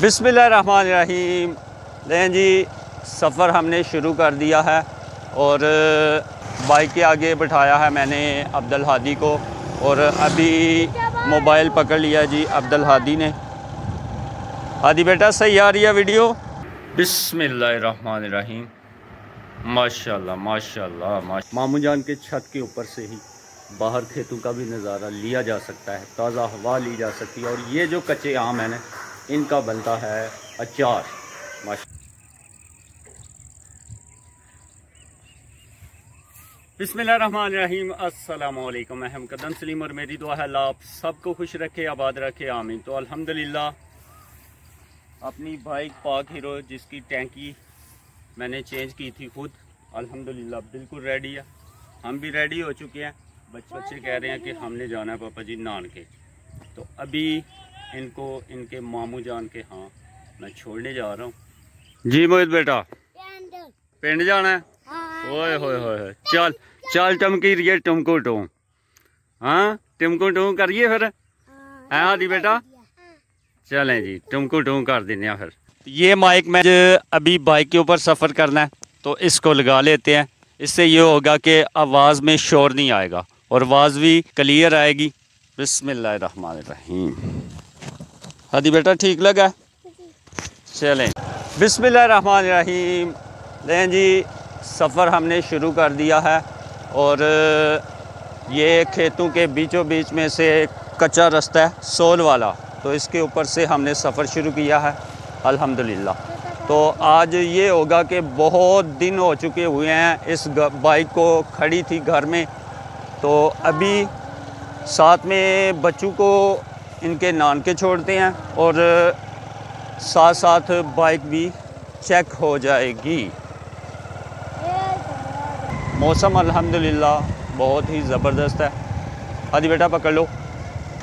बिस्मिल्लाहिर्रहमानिर्रहीम। लें जी, सफ़र हमने शुरू कर दिया है और बाइक के आगे बिठाया है मैंने अब्दुल हादी को और अभी मोबाइल पकड़ लिया जी अब्दुल हादी ने। हादी बेटा सही आ रही है वीडियो? बिस्मिल्लाहिर्रहमानिर्रहीम। माशाल्लाह माशाल्लाह मामू जान के छत के ऊपर से ही बाहर खेतों का भी नज़ारा लिया जा सकता है, ताज़ा हवा ली जा सकती है। और ये जो कच्चे आम है ना, इनका बनता है अचार। बिस्मिल्लाहिर्रहमानिर्रहीम। अस्सलामु अलैकुम। मैं हम कदम सलीम और मेरी दुआ है अल्लाह आप सबको खुश रखे, आबाद रखे, आमीन। तो अल्हम्दुलिल्लाह अपनी बाइक पाक हीरो जिसकी टैंकी मैंने चेंज की थी खुद, अल्हम्दुलिल्लाह बिल्कुल रेडी है। हम भी रेडी हो चुके हैं। बच्चे कह रहे हैं कि हमने जाना है पापा जी नानके, तो अभी इनको इनके मामू जान के हाँ मैं छोड़ने जा रहा हूँ जी। मोहित बेटा पिंड जाना है? ओए होए होए, चल चल टमकी रिए टमको टू। हाँ टमको टू करिए फिर है हादी बेटा, चलें जी टमको टू कर देने फिर। ये माइक में अभी बाइक के ऊपर सफ़र करना है तो इसको लगा लेते हैं। इससे ये होगा कि आवाज़ में शोर नहीं आएगा और आवाज़ भी क्लियर आएगी। बिस्मिल्लाहिर्रहमानिर्रहीम। हादी बेटा ठीक लगा? चलें। बिस्मिल्लाहिर्रहमानिर्रहीम। लें जी, सफ़र हमने शुरू कर दिया है और ये खेतों के बीचों बीच में से कच्चा रास्ता है सोल वाला, तो इसके ऊपर से हमने सफ़र शुरू किया है अल्हम्दुलिल्लाह। तो आज ये होगा कि बहुत दिन हो चुके हुए हैं इस बाइक को खड़ी थी घर में, तो अभी साथ में बच्चों को इनके नानके छोड़ते हैं और साथ साथ बाइक भी चेक हो जाएगी। मौसम अल्हम्दुलिल्लाह बहुत ही ज़बरदस्त है। हादी बेटा पकड़ लो।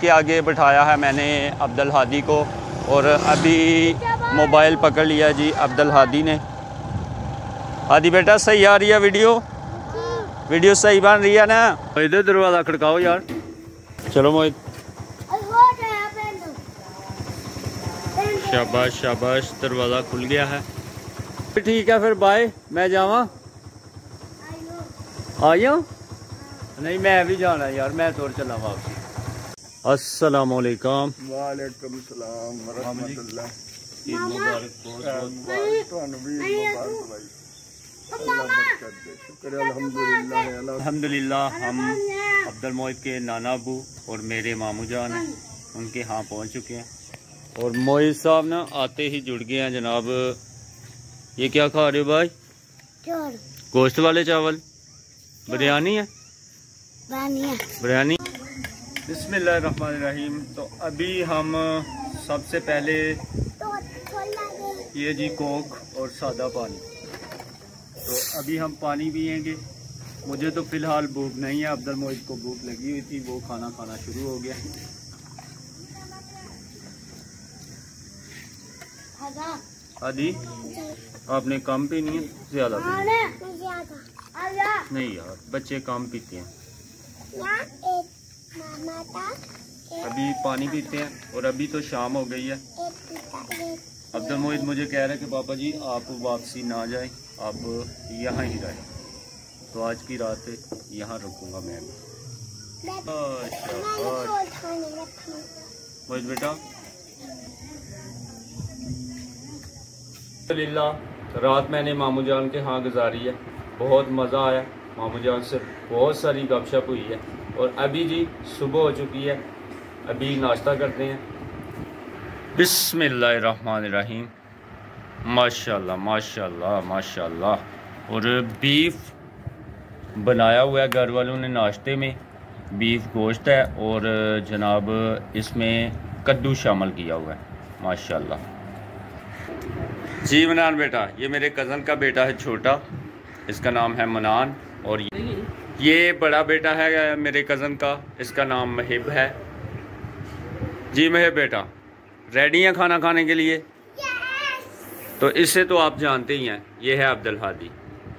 के आगे बिठाया है मैंने अब्दुल हादी को और अभी मोबाइल पकड़ लिया जी अब्दुल हादी ने। हादी बेटा सही आ रही है वीडियो? वीडियो सही बन रही है ना? इधर दरवाज़ा खड़काओ यार। चलो मोहित। शाबाश शाबाश, दरवाज़ा खुल गया है। ठीक है फिर बाय, मैं जावा आया? नहीं मैं भी जाना है यार, मैं तोड़ चला वापसी। अस्सलाम वालेकुम। वालेकुम सलाम व रहमतुल्लाह। ईद मुबारक। बहुत अल्हम्दुलिल्लाह हम अब्दुल मोहित के नाना अबू और मेरे मामू जान हैं, उनके यहाँ पहुँच चुके हैं। और मोहित साहब ना आते ही जुड़ गए हैं जनाब। ये क्या खा रहे हो भाई? गोश्त वाले चावल? बिरयानी है? बिरयानी। बिस्मिल्लाहिर्रहमानिर्रहीम। तो अभी हम सबसे पहले ये जी कोक और सादा पानी, तो अभी हम पानी पियेंगे। मुझे तो फ़िलहाल भूख नहीं है, अब्दुल मोहित को भूख लगी हुई थी, वो खाना खाना शुरू हो गया। आदि आपने कम पीनी है ज़्यादा पीनी है? नहीं यार बच्चे कम पीते हैं। अभी पानी पीते हैं और अभी तो शाम हो गई है। अब्दुल मोहित मुझे कह रहे हैं कि पापा जी आप वापसी ना जाएं, आप यहाँ ही रहें। तो आज की रात यहाँ रुकूंगा मैं भी। मोहित बेटा अल्हम्दुलिल्लाह रात मैंने मामू जान के यहाँ गुजारी है। बहुत मज़ा आया, मामू जान से बहुत सारी गपशप हुई है। और अभी जी सुबह हो चुकी है, अभी नाश्ता करते हैं। बिस्मिल्लाहिर्रहमानिर्रहीम। माशाल्लाह माशाल्लाह माशाल्लाह। और बीफ बनाया हुआ है घर वालों ने नाश्ते में, बीफ गोश्त है और जनाब इसमें कद्दू शामिल किया हुआ है माशाल्लाह। जी मनान बेटा, ये मेरे कज़न का बेटा है छोटा, इसका नाम है मनान। और ये बड़ा बेटा है मेरे कज़न का, इसका नाम महिब है। जी महिब बेटा रेडी हैं खाना खाने के लिए? तो इससे तो आप जानते ही हैं, ये है अब्दुल हादी।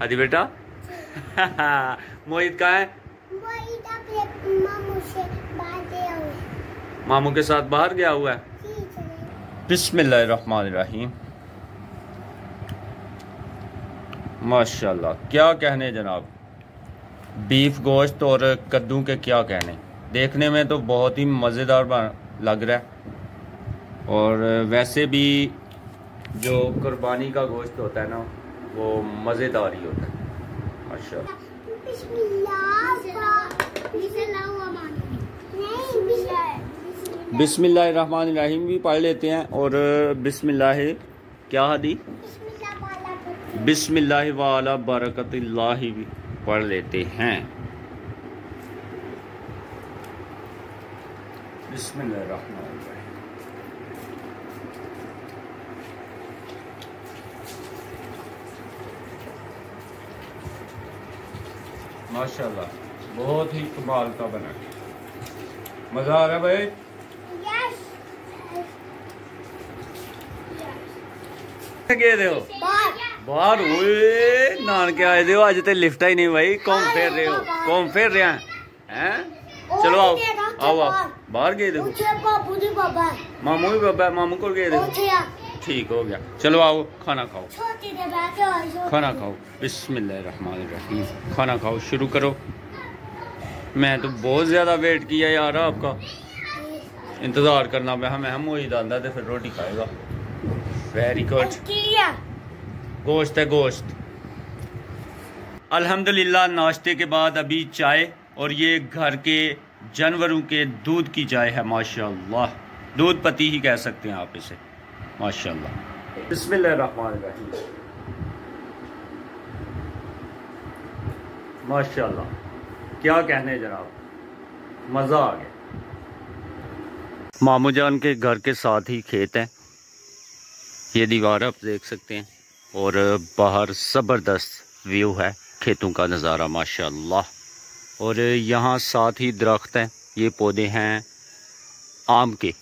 हादी बेटा मोहित कहाँ है? मामू के साथ बाहर गया हुआ है। बिस्मिल्लाहिर्रहमानिर्रहीम। माशाल्लाह, क्या कहने जनाब। बीफ गोश्त और कद्दू के क्या कहने। देखने में तो बहुत ही मज़ेदार लग रहा है, और वैसे भी जो कुर्बानी का गोश्त होता है ना, वो मज़ेदार ही होता है माशाल्लाह। बिस्मिल्लाहिर्रहमानिर्रहीम भी पढ़ लेते हैं, और बिस्मिल्लाह क्या हदी बिस्मिल्लाह वाला बरकतिल्लाह भी पढ़ लेते हैं। बिस्मिल्लाहिर्रहमानिर्रहीम। माशाल्लाह, बहुत ही कमाल का बना। मजा आ रहा है भाई। गए थे हो बाहर हुए नानके आए थे, अज तो लिफ्ट ही नहीं भाई। घूम फिर रहे हो, घूम फिर रहे हैं। चलो आओ आओ आओ। बाहर गए थे मामू भी बाबा, मामू को गए थे। ठीक हो गया, चलो आओ खाना खाओ, खाना खाओ। बिस्मिल्लाहिर्रहमानिर्रहीम। खाना खाओ, शुरू करो। मैं तो बहुत ज़्यादा वेट किया यार, आपका इंतज़ार करना पे हमें। हम वही दादा तो फिर रोटी खाएगा। Very good. गोश्त है गोश्त। अल्हम्दुलिल्लाह, नाश्ते के बाद अभी चाय, और ये घर के जानवरों के दूध की चाय है माशाल्लाह। दूध पत्ती ही कह सकते हैं आप इसे माशाल्लाह। बिस्मिल्लाहिर्रहमानिर्रहीम। माशाल्लाह, क्या कहने जनाब, मज़ा आ गया। मामू जान के घर के साथ ही खेत है। ये दीवार आप देख सकते हैं, और बाहर ज़बरदस्त व्यू है खेतों का नज़ारा माशाल्लाह। और यहाँ साथ ही दरख्त हैं। ये पौधे हैं आम के,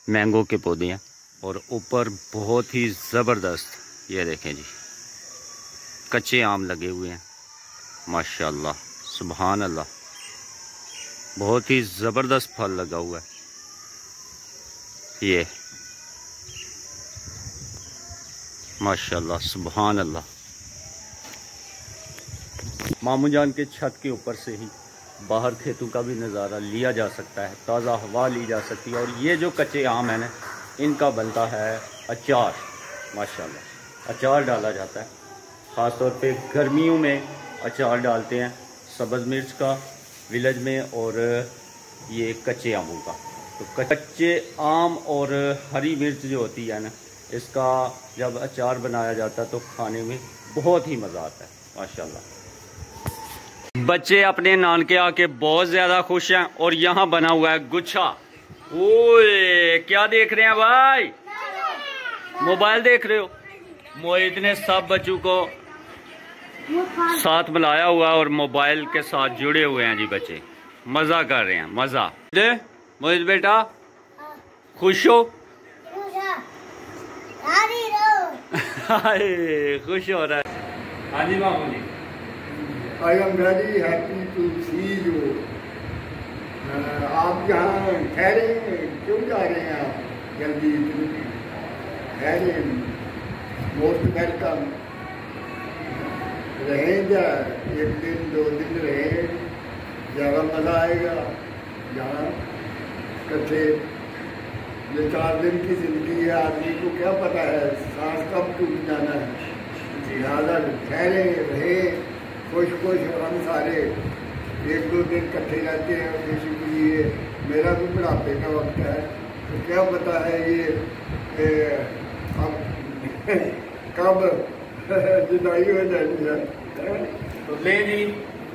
मैंगो के पौधे हैं, और ऊपर बहुत ही ज़बरदस्त ये देखें जी, कच्चे आम लगे हुए हैं माशाल्लाह। सुभान अल्लाह, बहुत ही ज़बरदस्त फल लगा हुआ है। ये माशाल्लाह सुभान अल्लाह। मामू जान के छत के ऊपर से ही बाहर खेतों का भी नज़ारा लिया जा सकता है, ताज़ा हवा ली जा सकती है। और ये जो कच्चे आम है ना, इनका बनता है अचार माशाल्लाह। अचार डाला जाता है, ख़ास तौर पे गर्मियों में अचार डालते हैं सब्ज़ मिर्च का विलेज में, और ये कच्चे आमों का। तो कच्चे आम और हरी मिर्च जो होती है ना, इसका जब अचार बनाया जाता है तो खाने में बहुत ही मज़ा आता है माशाल्लाह। बच्चे अपने नानके आके बहुत ज़्यादा खुश हैं, और यहाँ बना हुआ है गुच्छा। ओए क्या देख रहे हैं भाई, मोबाइल देख रहे हो। मोहित ने सब बच्चों को साथ मिलाया हुआ, और मोबाइल के साथ जुड़े हुए हैं जी। बच्चे मज़ा कर रहे हैं, मज़ा। दे मोहित बेटा, खुश हो? खुश हो रहा है। हाँ जी मामू जी। I am very happy to see you. आप यहाँ ठहरे क्यों जा रहे हैं आप जल्दी? ठहरे, मोस्ट वेलकम। रहेंगे एक दिन 2 दिन रहे, ज़्यादा मज़ा आएगा यहाँ कच्चे। ये 4 दिन की ज़िंदगी है, आदमी को क्या पता है सांस कब टूट जाना है। लिहाजा ठहरे रहे, खुश खुश हम सारे 1-2 दिन इकट्ठे रहते हैं। बेसिकली ये मेरा भी बुढ़ापे का वक्त है, तो क्या पता है ये अब कब जुदाई हो जाएगी है। तो ले जी,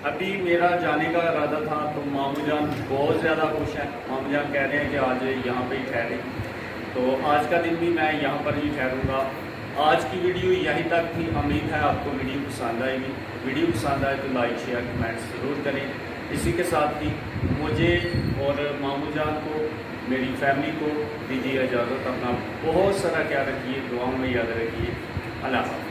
अभी मेरा जाने का इरादा था, तो मामू जान बहुत ज़्यादा खुश हैं। मामू जान कह रहे हैं कि आज यहाँ पे ही ठहरे, तो आज का दिन भी मैं यहाँ पर ही ठहरूँगा। आज की वीडियो यहीं तक थी। उम्मीद है आपको वीडियो पसंद आएगी। वीडियो पसंद आए तो लाइक शेयर कमेंट ज़रूर करें। इसी के साथ ही मुझे और मामू जान को, मेरी फैमिली को दीजिए इजाज़त। अपना बहुत सारा ख्याल रखिए, दुआओं में याद रखिए। अल्लाह हाफ़िज़।